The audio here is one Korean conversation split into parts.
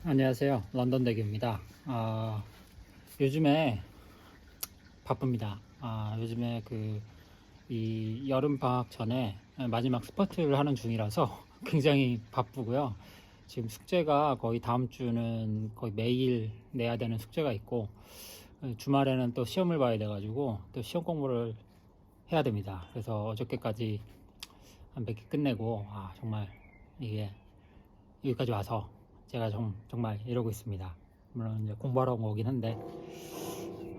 안녕하세요. 런던대기입니다. 요즘에 바쁩니다. 요즘에 이 여름 방학 전에 마지막 스퍼트를 하는 중이라서 굉장히 바쁘고요. 지금 숙제가 거의 다음 주는 거의 매일 내야 되는 숙제가 있고, 주말에는 또 시험을 봐야 돼가지고 또 시험 공부를 해야 됩니다. 그래서 어저께까지 한 몇 개 끝내고, 정말 이게 여기까지 와서 제가 정말 이러고 있습니다. 물론 이제 공부하러 온 거긴 한데,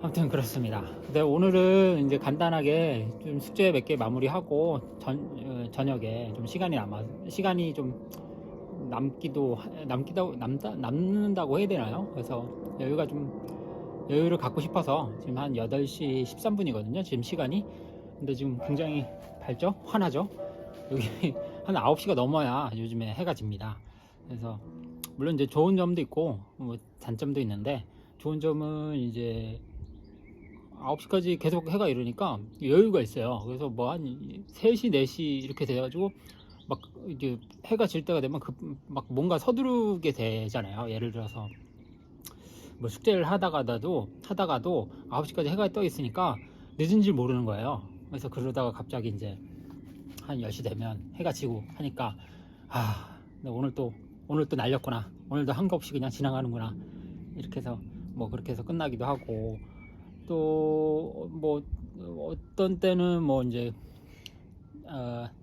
아무튼 그렇습니다. 근데 오늘은 이제 간단하게 좀 숙제 몇 개 마무리하고 저녁에 좀 시간이 좀 남는다고 해야 되나요? 그래서 여유를 갖고 싶어서 지금 한 8시 13분이거든요. 지금 시간이. 근데 지금 굉장히 밝죠? 환하죠? 여기 한 9시가 넘어야 요즘에 해가 집니다. 그래서 물론 이제 좋은 점도 있고 뭐 단점도 있는데, 좋은 점은 이제 9시까지 계속 해가 이러니까 여유가 있어요. 그래서 뭐 한 3시, 4시 이렇게 돼가지고 막 이게 해가 질 때가 되면 막 뭔가 서두르게 되잖아요. 예를 들어서 뭐 숙제를 하다가도 9시까지 해가 떠 있으니까 늦은 줄 모르는 거예요. 그래서 그러다가 갑자기 이제 한 10시 되면 해가 지고 하니까, 오늘 또 날렸구나. 오늘도 한 거 없이 그냥 지나가는구나. 이렇게 해서 뭐 그렇게 해서 끝나기도 하고, 또 뭐 어떤 때는 뭐 이제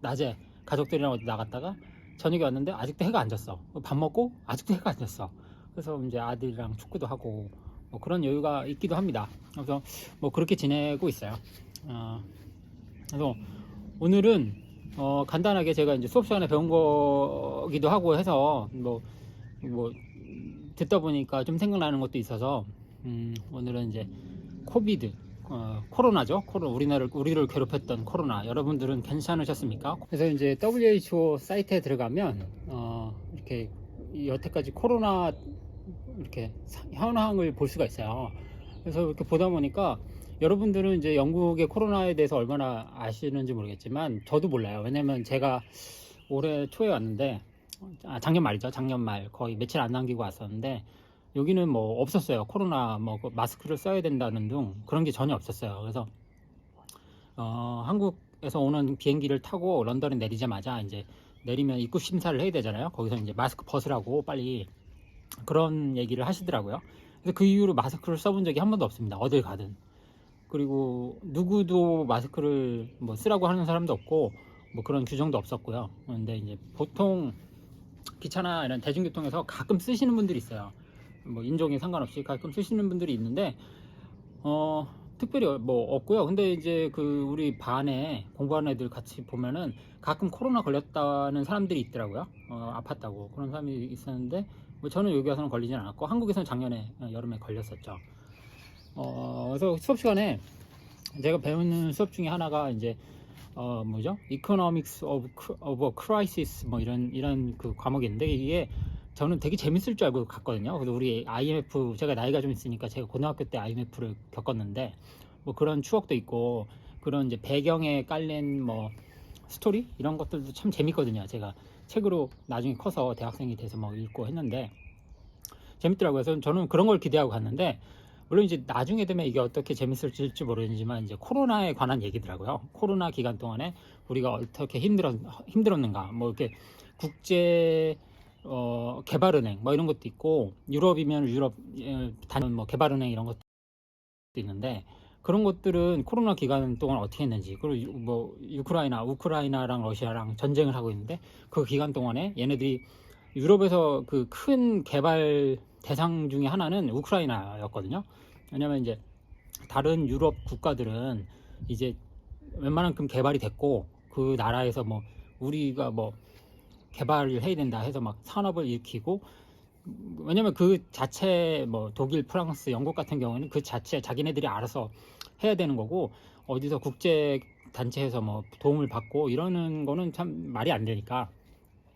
낮에 가족들이랑 어디 나갔다가 저녁에 왔는데 아직도 해가 안 졌어. 밥 먹고 아직도 해가 안 졌어. 그래서 이제 아들이랑 축구도 하고 뭐 그런 여유가 있기도 합니다. 그래서 뭐 그렇게 지내고 있어요. 그래서 오늘은 간단하게 제가 이제 수업 시간에 배운 거기도 하고 해서 뭐 듣다 보니까 좀 생각나는 것도 있어서, 오늘은 이제 코비드, 코로나죠. 우리를 괴롭혔던 코로나. 여러분들은 괜찮으셨습니까? 그래서 이제 WHO 사이트에 들어가면 이렇게 여태까지 코로나 이렇게 현황을 볼 수가 있어요. 그래서 이렇게 보다 보니까 여러분들은 이제 영국의 코로나에 대해서 얼마나 아시는지 모르겠지만 저도 몰라요. 왜냐면 제가 올해 초에 왔는데, 작년 말이죠. 작년 말 거의 며칠 안 남기고 왔었는데, 여기는 뭐 없었어요. 코로나 뭐 마스크를 써야 된다는 등 그런 게 전혀 없었어요. 그래서 한국에서 오는 비행기를 타고 런던에 내리자마자 이제 내리면 입국 심사를 해야 되잖아요. 거기서 이제 마스크 벗으라고 빨리 그런 얘기를 하시더라고요. 그래서 그 이후로 마스크를 써본 적이 한 번도 없습니다. 어딜 가든. 그리고 누구도 마스크를 뭐 쓰라고 하는 사람도 없고 뭐 그런 규정도 없었고요. 근데 이제 보통 기차나 이런 대중교통에서 가끔 쓰시는 분들이 있어요. 뭐 인종에 상관없이 가끔 쓰시는 분들이 있는데 특별히 뭐 없고요. 근데 이제 우리 반에 공부하는 애들 같이 보면은 가끔 코로나 걸렸다는 사람들이 있더라고요. 아팠다고 그런 사람이 있었는데, 뭐 저는 여기 와서는 걸리진 않았고 한국에서는 작년에 여름에 걸렸었죠. 그래서 수업 시간에 제가 배우는 수업 중에 하나가 이제 뭐죠? Economics of a Crisis 뭐 이런 그 과목인데, 이게 저는 되게 재밌을 줄 알고 갔거든요. 그래서 우리 IMF, 제가 나이가 좀 있으니까 제가 고등학교 때 IMF를 겪었는데 뭐 그런 추억도 있고, 그런 이제 배경에 깔린 뭐 스토리 이런 것들도 참 재밌거든요. 제가 책으로 나중에 커서 대학생이 돼서 뭐 읽고 했는데 재밌더라고요. 그래서 저는 그런 걸 기대하고 갔는데, 물론 이제 나중에 되면 이게 어떻게 재밌을지 모르지만 이제 코로나에 관한 얘기더라고요. 코로나 기간 동안에 우리가 어떻게 힘들었는가, 뭐 이렇게 국제 개발은행 뭐 이런 것도 있고, 유럽이면 유럽 단위 뭐 개발은행 이런 것도 있는데, 그런 것들은 코로나 기간 동안 어떻게 했는지, 그리고 뭐 우크라이나랑 러시아랑 전쟁을 하고 있는데 그 기간 동안에 얘네들이 유럽에서 그 큰 개발 대상 중에 하나는 우크라이나였거든요. 왜냐면 이제 다른 유럽 국가들은 이제 웬만한큼 개발이 됐고, 그 나라에서 뭐 우리가 뭐 개발을 해야 된다 해서 막 산업을 일으키고, 왜냐면 그 자체 뭐 독일, 프랑스, 영국 같은 경우에는 그 자체 자기네들이 알아서 해야 되는 거고, 어디서 국제 단체에서 뭐 도움을 받고 이러는 거는 참 말이 안 되니까.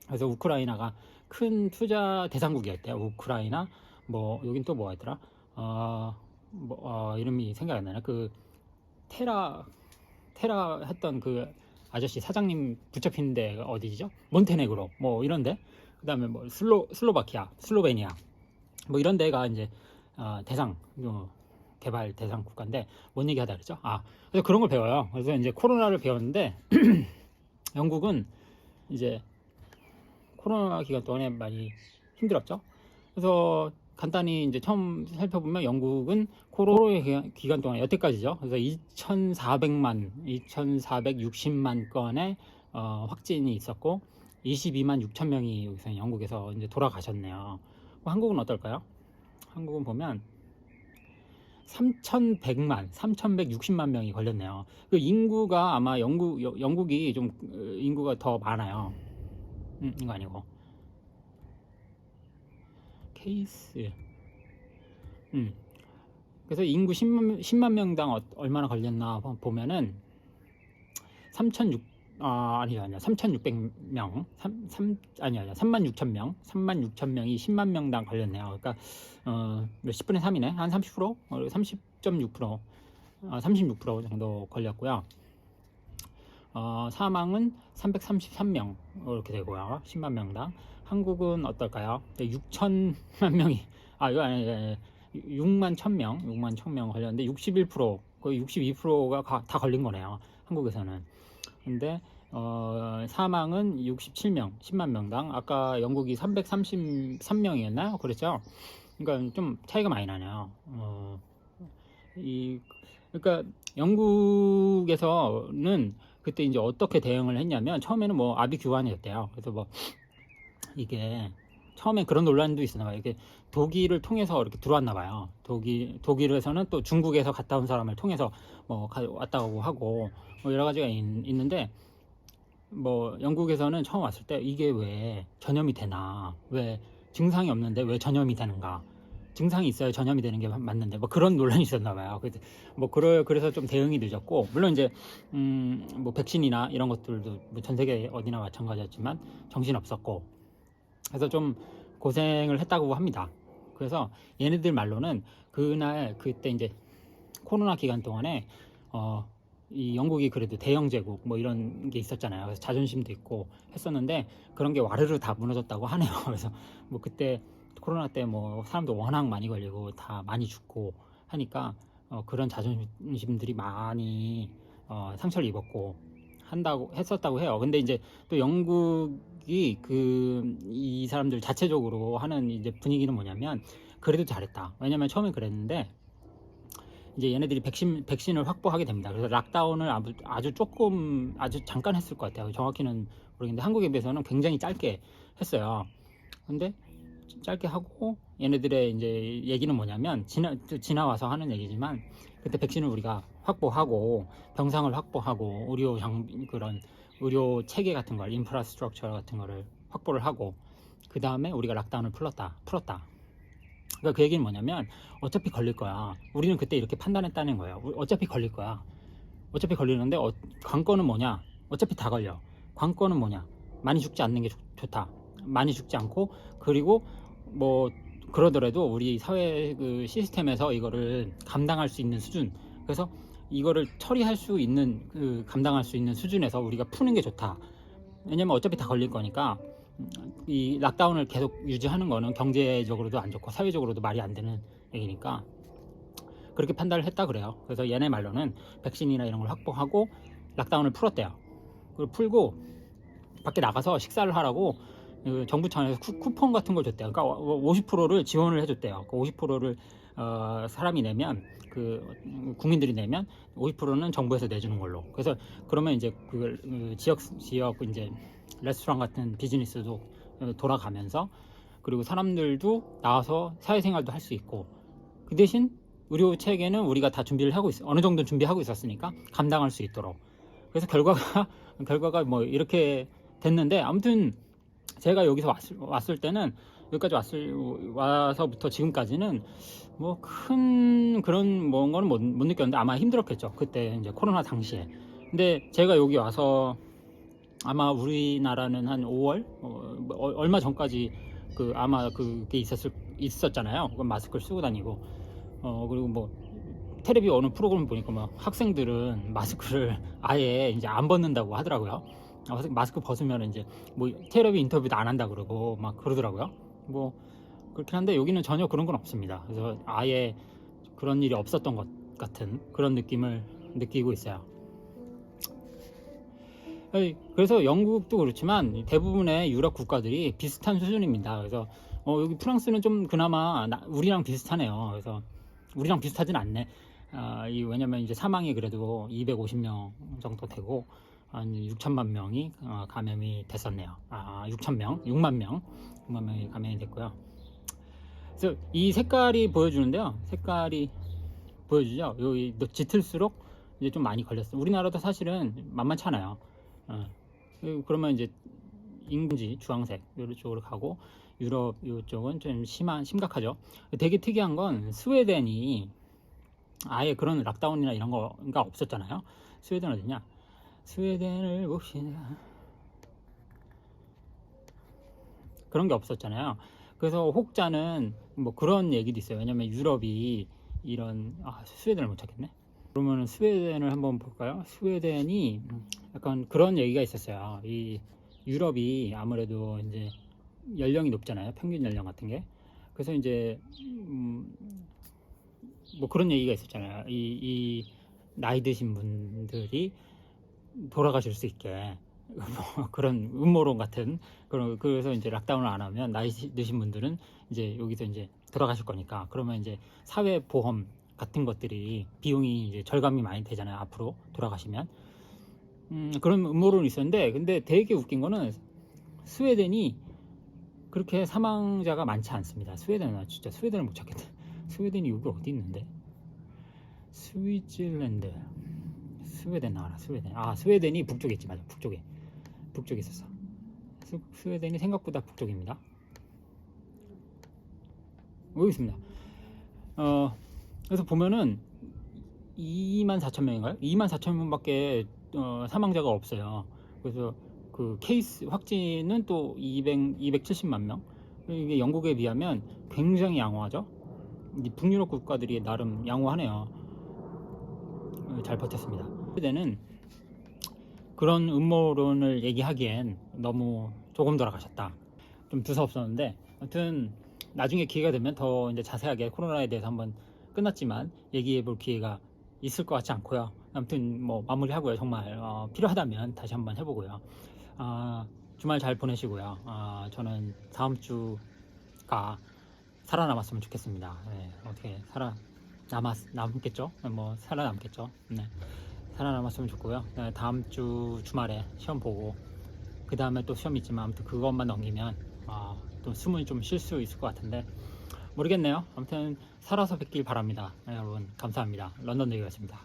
그래서 우크라이나가 큰 투자 대상국이었대요. 우크라이나, 뭐 여긴 또 뭐가 있더라? 이름이 생각이 안 나네. 그 테라 했던 그 아저씨 사장님 붙잡힌 데 어디죠? 몬테네그로 뭐 이런데, 그다음에 뭐 슬로바키아, 슬로베니아, 뭐 이런 데가 이제 대상 개발 대상 국가인데 뭔 얘기하다 그랬죠? 그래서 그런 걸 배워요. 그래서 이제 코로나를 배웠는데 영국은 이제 코로나 기간 동안에 많이 힘들었죠. 그래서 간단히 이제 처음 살펴보면 영국은 코로나 기간 동안 여태까지죠. 그래서 2,460만 건의 확진이 있었고 22만 6천 명이 여기서 영국에서 이제 돌아가셨네요. 한국은 어떨까요? 한국은 보면 3,160만 명이 걸렸네요. 그 인구가 아마 영국이 좀 인구가 더 많아요. 이거 아니고 케이스. 그래서 인구 10만 명당 얼마나 걸렸나 보면은 3,600명, 3만 6천 명, 3만 6천 명이 10만 명당 걸렸네요. 그러니까 몇십 분의 3이네, 한 30%, 30.6%, 36% 정도 걸렸고요. 사망은 333명 이렇게 되고요. 10만 명당. 한국은 어떨까요? 6천만 명이 이거 아니 6만 1,000명 걸렸는데 61%, 거의 62%가 다 걸린 거네요. 한국에서는. 근데 사망은 67명, 10만 명당. 아까 영국이 333명이었나요? 그랬죠? 그러니까 좀 차이가 많이 나네요. 그러니까 영국에서는 그때 이제 어떻게 대응을 했냐면 처음에는 뭐 아비규환이었대요. 그래서 뭐 이게 처음에 그런 논란도 있었나 봐요. 이게 독일을 통해서 이렇게 들어왔나 봐요. 독일에서는 또 중국에서 갔다 온 사람을 통해서 뭐 왔다 가고 하고 뭐 여러 가지가 있는데 뭐 영국에서는 처음 왔을 때 이게 왜 전염이 되나, 왜 증상이 없는데 왜 전염이 되는가, 증상이 있어야 전염이 되는 게 맞는데 뭐 그런 논란이 있었나 봐요. 그래서 좀 대응이 늦었고, 물론 이제 뭐 백신이나 이런 것들도 뭐 전 세계 어디나 마찬가지였지만 정신 없었고, 그래서 좀 고생을 했다고 합니다. 그래서 얘네들 말로는 그때 이제 코로나 기간 동안에 이 영국이 그래도 대영 제국 뭐 이런 게 있었잖아요. 그래서 자존심도 있고 했었는데 그런 게 와르르 다 무너졌다고 하네요. 그래서 뭐 그때 코로나 때 뭐 사람도 워낙 많이 걸리고 다 많이 죽고 하니까 그런 자존심들이 많이 상처를 입었고 했었다고 해요. 근데 이제 또 영국이 이 사람들 자체적으로 하는 이제 분위기는 뭐냐면 그래도 잘했다. 왜냐면 처음에 그랬는데 이제 얘네들이 백신을 확보하게 됩니다. 그래서 락다운을 아주 잠깐 했을 것 같아요. 정확히는 모르겠는데 한국에 비해서는 굉장히 짧게 했어요. 근데 짧게 하고 얘네들의 이제 얘기는 뭐냐면 지나와서 하는 얘기지만 그때 백신을 우리가 확보하고 병상을 확보하고 그런 의료 체계 같은 걸, 인프라스트럭처 같은 거를 확보를 하고 그 다음에 우리가 락다운을 풀었다. 그러니까 그 얘기는 뭐냐면 어차피 걸릴 거야. 우리는 그때 이렇게 판단했다는 거예요. 어차피 걸릴 거야. 어차피 걸리는데 관건은 뭐냐? 어차피 다 걸려. 관건은 뭐냐? 많이 죽지 않는 게 좋다. 많이 죽지 않고, 그리고 뭐 그러더라도 우리 사회 그 시스템에서 이거를 감당할 수 있는 수준, 그래서 이거를 처리할 수 있는 감당할 수 있는 수준에서 우리가 푸는 게 좋다. 왜냐면 어차피 다 걸릴 거니까 이 락다운을 계속 유지하는 거는 경제적으로도 안 좋고 사회적으로도 말이 안 되는 얘기니까 그렇게 판단을 했다 그래요. 그래서 얘네 말로는 백신이나 이런 걸 확보하고 락다운을 풀었대요. 그리고 풀고 밖에 나가서 식사를 하라고 정부 차원에서 쿠폰 같은 걸 줬대요. 그러니까 50%를 지원을 해줬대요. 그 50%를 사람이 내면, 국민들이 내면 50%는 정부에서 내주는 걸로. 그래서 그러면 이제 지역 이제 레스토랑 같은 비즈니스도 돌아가면서, 그리고 사람들도 나와서 사회생활도 할 수 있고, 그 대신 의료 체계는 우리가 다 준비를 하고 어느 정도 준비하고 있었으니까 감당할 수 있도록. 그래서 결과가 뭐 이렇게 됐는데, 아무튼 제가 여기서 왔을 때는, 여기까지 와서부터 지금까지는 뭐 큰 그런 거는 못 느꼈는데 아마 힘들었겠죠. 그때 이제 코로나 당시에. 근데 제가 여기 와서 아마 우리나라는 한 5월 얼마 전까지 아마 그게 있었잖아요. 마스크를 쓰고 다니고 그리고 뭐 텔레비 어느 프로그램 보니까 막 학생들은 마스크를 아예 이제 안 벗는다고 하더라고요. 마스크 벗으면 이제 뭐 텔레비 인터뷰도 안 한다 그러고 막 그러더라고요. 뭐 그렇긴 한데 여기는 전혀 그런 건 없습니다. 그래서 아예 그런 일이 없었던 것 같은 그런 느낌을 느끼고 있어요. 그래서 영국도 그렇지만 대부분의 유럽 국가들이 비슷한 수준입니다. 그래서 여기 프랑스는 좀 그나마 우리랑 비슷하네요. 그래서 우리랑 비슷하진 않네. 왜냐면 이제 사망이 그래도 250명 정도 되고 한 6천만 명이 감염이 됐었네요. 6만 명이 감염이 됐고요. 그래서 이 색깔이 보여주는데요. 색깔이 보여주죠. 여기 짙을수록 이제 좀 많이 걸렸어요. 우리나라도 사실은 만만찮아요. 그러면 이제 인근지 주황색 이쪽으로 가고 유럽 이쪽은 좀 심각하죠. 되게 특이한 건 스웨덴이 아예 그런 락다운이나 이런 거가 없었잖아요. 스웨덴 어디냐? 스웨덴을 봅시다. 그런 게 없었잖아요. 그래서 혹자는 뭐 그런 얘기도 있어요. 왜냐면 유럽이 이런 스웨덴을 못 찾겠네. 그러면 스웨덴을 한번 볼까요? 스웨덴이 약간 그런 얘기가 있었어요. 이 유럽이 아무래도 이제 연령이 높잖아요. 평균 연령 같은 게. 그래서 이제 뭐 그런 얘기가 있었잖아요. 이 나이 드신 분들이 돌아가실 수 있게 뭐 그런 음모론 같은 그래서 이제 락다운을 안 하면 나이 드신 분들은 이제 여기서 이제 돌아가실 거니까 그러면 이제 사회보험 같은 것들이 비용이 이제 절감이 많이 되잖아요. 앞으로 돌아가시면 그런 음모론이 있었는데 근데 되게 웃긴 거는 스웨덴이 그렇게 사망자가 많지 않습니다. 스웨덴은 진짜 스웨덴을 못 찾겠네. 스웨덴이 여기 어디 있는데? 스위tzer랜드 스웨덴 나와라. 스웨덴이 북쪽에 있지. 맞아, 북쪽에 있었어. 스웨덴이 생각보다 북쪽입니다. 여기 있습니다. 그래서 보면은 24,000명인가요? 24,000명밖에 사망자가 없어요. 그래서 그 케이스 확진은 또 270만 명. 이게 영국에 비하면 굉장히 양호하죠. 북유럽 국가들이 나름 양호하네요. 잘 버텼습니다. 스웨덴은 그런 음모론을 얘기하기엔 너무 조금 돌아가셨다. 좀 두서없었는데 아무튼 나중에 기회가 되면 더 이제 자세하게 코로나에 대해서 한번 끝났지만 얘기해 볼 기회가 있을 것 같지 않고요. 아무튼 뭐 마무리하고요. 정말 필요하다면 다시 한번 해보고요. 주말 잘 보내시고요. 저는 다음 주가 살아남았으면 좋겠습니다. 네, 어떻게 남겠죠? 뭐 살아남겠죠. 네. 살아남았으면 좋고요. 네, 다음 주 주말에 시험 보고 그 다음에 또 시험 있지만 아무튼 그것만 넘기면 또 숨을 좀 쉴 수 있을 것 같은데 모르겠네요. 아무튼 살아서 뵙길 바랍니다. 네, 여러분 감사합니다. 런던 대기였습니다.